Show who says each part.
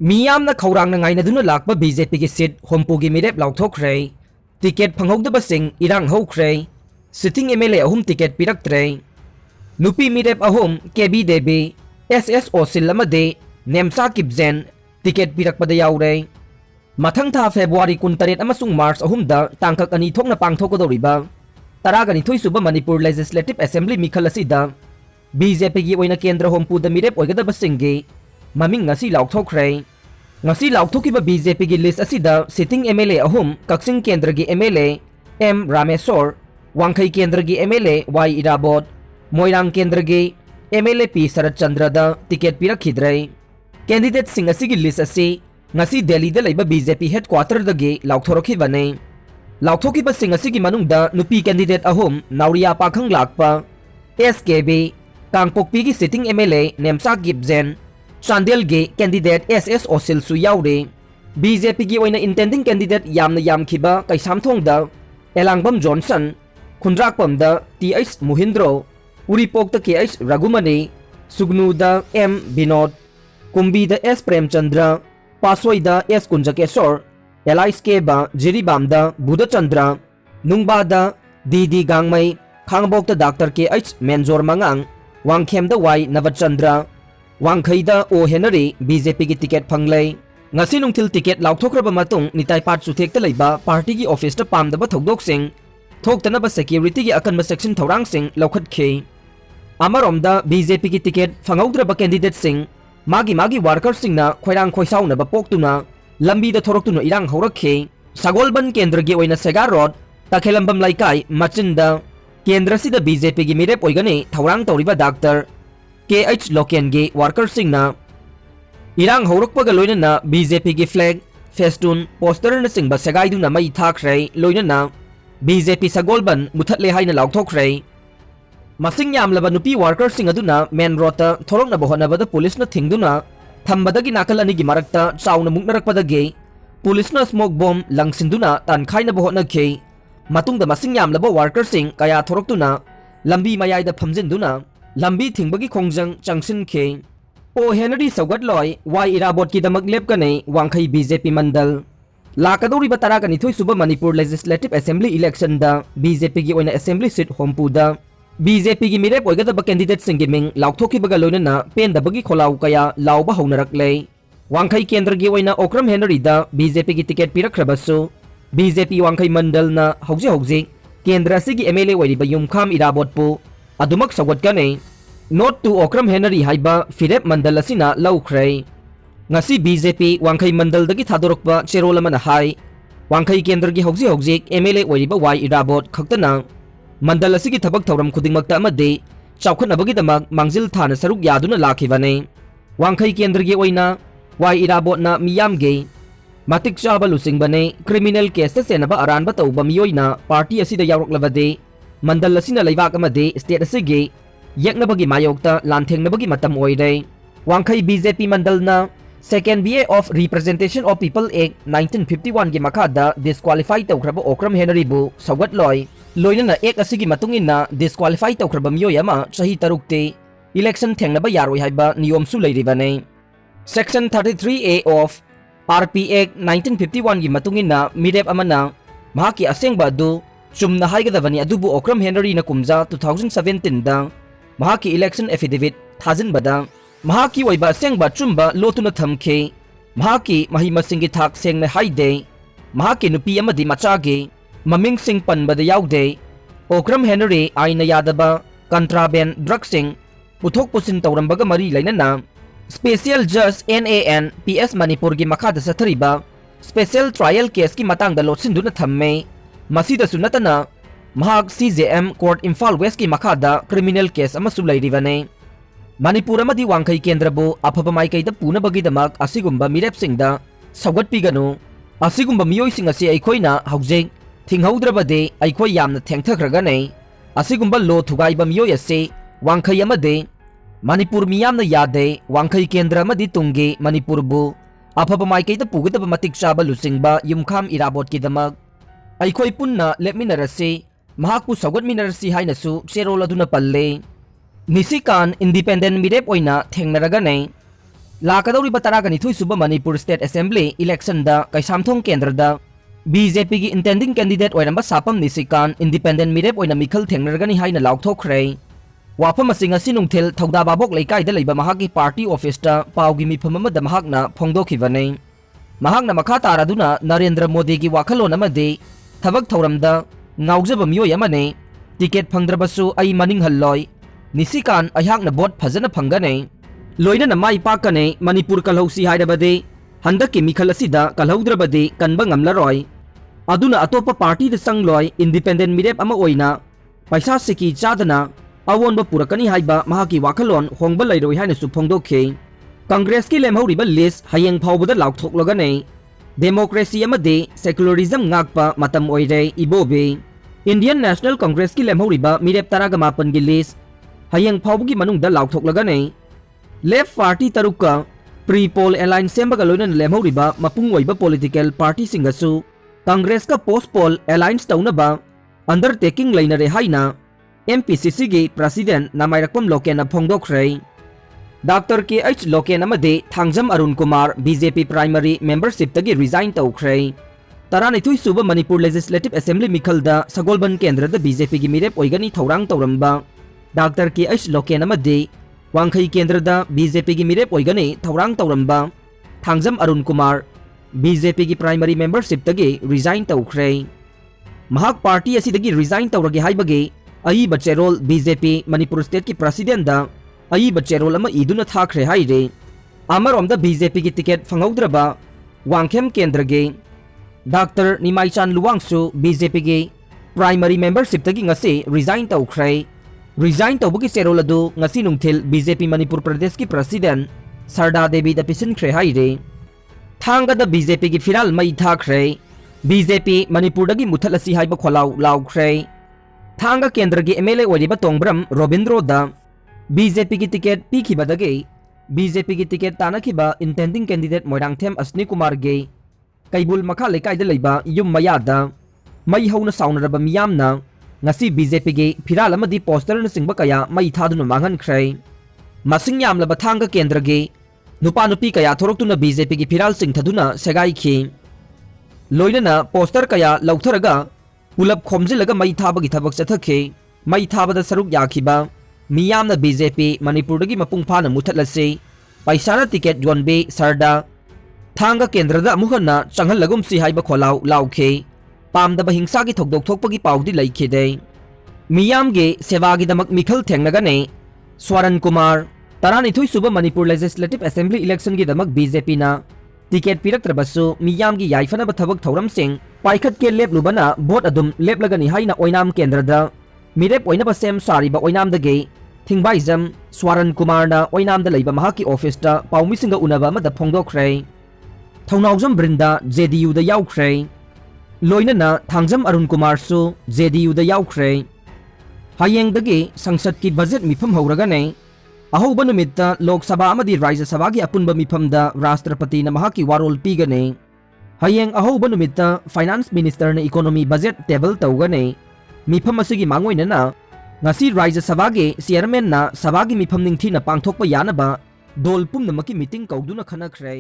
Speaker 1: मियामना खौरांगना ngainaduna lakpa BJP ki seat hompugi mirep Yaokhre ticket phanghodaba sing irang hokre sitting MLA ahum ticket piraktre nupi mirep ahum KB Devi SSO silamade nemsa kibzen ticket pirakpada yaure mathang tha February 18 amasung March ahumda tangkak ani thokna pangthokodoriba taragani thoisuba Manipur Legislative Assembly mikhal asida BJP gi oina kendra hompuda mirep oigadaba singgi maming ngasi Yaokhre ngasi Yaokhre BJP gi list asida sitting MLA ahum Kaksing Kendra gi MLA M Rameswar Wangkhai Kendra gi MLA Y Irabot Moirang Kendra gi MLA P Sarat Chandra da ticket pirakhidre candidate sing asigi list asi ngasi Delhi da leiba BJP headquarter da gi lauthorokhibane Yaokhre sing asigi manungda nupi candidate ahum Nauriya pakhang lakpa SKB Kangpokpi gi sitting MLA Nemsa Gibzen Chandel ge candidate SSO Silsu yaure BJP gi oina intending candidate yamna yamkhiba kaisamthongda Elangbam Johnson Khundrakpamda TH Muhindro Uripokta KH Ragumani Sugnuda M Binod Kumbida S Premchandra Paswaida S Kunjakeshwar LISK-ba Jiribamda Budachandra Nungbada DD Gangmai Khangbokta Dr. KH Menjor Mangang Wangkhemda Y Navachandra Wangkhaida O Henry BJP gi ticket phanglei ngasi nungthil ticket Yaokhre matung nitai pat suthekta leiba party gi office ta pamdaba thodok sing thoktanaba security gi akanba section thorang sing laukhatkhe amaromda BJP gi ticket phangaudraba candidate sing magi worker sing na khoirang khoisauna ba poktuna lambi da thoroktuna irang horakhe sagolban kendra gi oina Sega Road takhelambam laikai machinda kendra sida BJP gi mirep oigane thorang toriba Dr. KH Loken ge worker sing na irang horokpaga loina na BJP ge flag festun poster na singba sagaidu na mai thakre loina na BJP sagolban muthatle haina Yaokhre masing yamlaba nupi worker sing aduna main road ta thorokna bohona bada police na thingduna thambadagi nakal ani gi marakta chauna muknarakpada ge police na smoke bomb langsinduna tankhaina bohona khe matungda masing yamlaba worker sing kaya thoroktuna lambi mayai da phamjinduna lambi thingbagi khongjang changsin khe O Henry Saugatloi Y Irabot ki damak lepkane Wangkhai BJP mandal lakadori bataragani thoisuba Manipur Legislative Assembly election da BJP gi oina assembly seat hompuda BJP gi mirep oigadaba candidate singiming Yaokhre baga loina pendabagi kholau kaya lauba haunarakle Wangkhai Kendra gi oina Okram Henry da BJP gi ticket pirakhrabasu BJP Wangkhai mandal na hauji Kendra sigi MLA oiriba Yumkham Irabot pu adumak sawatkane Note to Okram Henry haiba Firep mandal asina Yaokhre ngasi BJP Wangkhai mandal dagi thadorokpa cherol amana hai Wangkhai Kendra gi hauji MLA oiriba Y Irabot khaktana mandal asigi thabak thoram khudingmakta amade chawkhanabagi damak mangjil thana saruk yaduna lakhibane Wangkhai Kendra gi oina Y Irabot na miyam ge matik chaba lusingbane criminal case senaba aranba tawba miyoina party asida yaroklabade mandal asina leibak amade state asigi yaknabagi mayokta lanthengnabagi matam oire Wangkhai BJP mandal na second BA of Representation of People Act 1951 gi makhada disqualify tawkraba Okram Henry bu sawatloi loina na ek asigi matungin na disqualify tawkraba miyoy ama chahi tarukte election thengnaba yaroi haiba niyom su leiribane section 33A of RP Act 1951 gi matungin na mirep amana mahaki asengba du chumna haigadabani adubu Okram Henry na kumja 2017 da mahaki election affidavit thajinbada mahaki oiba asengba chumba lotuna thamkhe mahaki mahimasingi thak sengna haide mahaki nupi amadi machage maming sing panbada yaude Okram Henry aina yadaba contraband drug sing puthok pusin tawrambaga mari lainana special judge NAN PS Manipur gi makhada sathariba special trial case ki matangda lotsinduna thamme masida sunatana mahak CJM Court Imphal West ki makhada criminal case amasu leiribane Manipur amadi Wangkhai Kendra bu afaba maikaida punabagi damak asigumba mirep singda saugatpiganu asigumba miyoi sing asi aikhoina haujek thinghodrabade aikoi yamna thengthakragane asigumba lo thugaiba miyoi ase Wangkhai amade Manipur miyamna yade Wangkhai Kendra amadi tungge Manipur bu afaba maikaida pugadaba matik chaba lusingba Yumkham Irabot ki damak aikoi punna lepminarase mahakpu saugatminarasi hainasu cherol aduna palle Nisikan independent mirep oina thengnaragane लाकदौरिबा तरागनिथुई सुबा Manipur state assembly election दा कैसामथोंग केंद्र दा BJP की intending candidate ओइरंबा Sapam निसिकान independent मिरेप ओइना मिखल थेंगनरगनी हाइना लाउथोखरे वाफम using असि नुंगथेल थौदा बाबोक लेकाइदा लैबा महाकी party office दा पाउगी मिफम अमदा महाकना फोंगदोखिबने महाकना मखा तारादुना नरेंद्र मोदी की वाखलोन अमदे थबक थौरमदा ngawjaba miyoy amane ticket phangdrabasu ai maning halloi nisikan ayhakna bot phajana phangane loina na mai pakane manipur kalhausi hairabade handaki mikhal asida kalhaudrabade kanba ngamlaroi aduna atopa party da sangloi independent mirep ama oina paisa siki chadana awonba purakani haiba mahaki wakhalon hongba lairoi haina su phongdokhe congress ki lemhoriba list hayeng phawbada laukthokloganei democracy amade secularism ngakpa matam oire ibobe Indian National Congress ki lemhoriba mirep taraga mapan gi list hayeng phawbugi manungda laukthokлагane left party taruka pre poll alliance sembaga loina lemhoriba mapung oiba political party singasu congress ka post poll alliance taunaba undertaking lainare haina MPCC gi president namairakpam lokena phongdokhrei Dr. K.H. Loken amade Thangjam Arun Kumar BJP primary membership tagi resign taukhre Taranithui suba Manipur Legislative Assembly mikhalda Sagolban Kendra da BJP gi mirep oigani thorang tauramba Dr. K.H. Loken amade Wangkhai Kendra da BJP gi mirep oigani thorang tauramba Thangjam Arun Kumar BJP gi primary membership tagi resign taukhre Mahak party asidagi resign tauragi haibage ai bacherol BJP Manipur state ki president da आई बचेरोल अमा इदुना थाखरे हाइरे अमरोमदा BJP की ticket फंगौद्रबा वांगखेम केंद्र गे डॉक्टर निमाईचान लुवांगसु बीजेपी गे प्राइमरी मेंबरशिप तगी ngasi रिजाइन तौख्रे रिजाइन तौबगी चेरोल अदु ngasi नुंगथिल बीजेपी मणिपुर प्रदेश की प्रेसिडेंट सरदा देवी द पिसिनख्रे हाइरे थांगा द बीजेपी की फिराल मई थाखरे बीजेपी मणिपुर दगी मुथल असि हाइबा खोलाव लाउख्रे थांगा केंद्र गे MLA ओरिबा तोंगब्रम रोबिंद्रो द BJP की टिकट पीखिबदगे BJP की टिकट तानखिबा इंटेंडिंग कैंडिडेट मोइरांगथेम अस्नि कुमार गे कैबुल मखा लेकाइदा लैबा युम मयादा मई हौना साउनरबा मियामना ngasi BJP गे फिराल अमदि पोस्टर न सिंगबा कया मई थादुना मांगनख्रै मसिंग यामलबा थांगा केंद्र गे नुपा नुपी कया थोरक्तुना BJP की फिराल सिंग थदुना सेगाइखि लोइनना पोस्टर कया लौथरगा पुलप खोमजिलगा मई थाबगी थबक चथखे मई थाबदा सरुक याखिबा मियामना BJP मणिपुर की मपुंग फाना मुथलसे पैसाना टिकेट योनबे सरदा थांगा केंद्रदा अमुहना चंगल लगुम सि हाइबा खोलाव लाउखे पामदबा हिंसा की थोकदोक थोकपगी पाउदी लैखिदे मियाम गे सेवागी दमक मिखल थेंगनगने स्वरन कुमार तरानिथुई सुबा मणिपुर लेजिस्लेटिव असेंबली इलेक्शन की दमक BJP ना टिकेट पिरक्त्रबसु मियाम की याइफनबा थबक थौरम सिंह पाइखत के लेपलुबना भोट अदुम लेपलगनी हाइना ओइनाम केंद्रदा मिरेप ओइनबा सेम सारिबा ओइनामदगे थिंगबाइजम स्वरन कुमारना ओइनामदा लैबा महाकी ऑफिस दा पाउमिसिंगा उनबा अमदा फोंगदोखरे थौनाउजम ब्रिंदा JDU दा याउख्रे लोइनना थांगजम अरुण कुमार सु JDU दा याउख्रे हायेंगदगे संसद की बजट मिफम हौरगने अहोबा नुमित्ता लोकसभा अमदी राज्य सभा की अपुनबा मिफमदा राष्ट्रपति न महाकी वारोल पीगने हायेंग अहोबा नुमित्ता फाइनेंस मिनिस्टर ने इकोनॉमी बजट टेबल तौगने मिफम असुगी मांगोइनना ngasi राज्य सभा के चेयरमैन ना सभा की मिफम निंगथी न पांगथोकपा यानबा दोल पुमनमकी मीटिंग कौदुना खनख्रै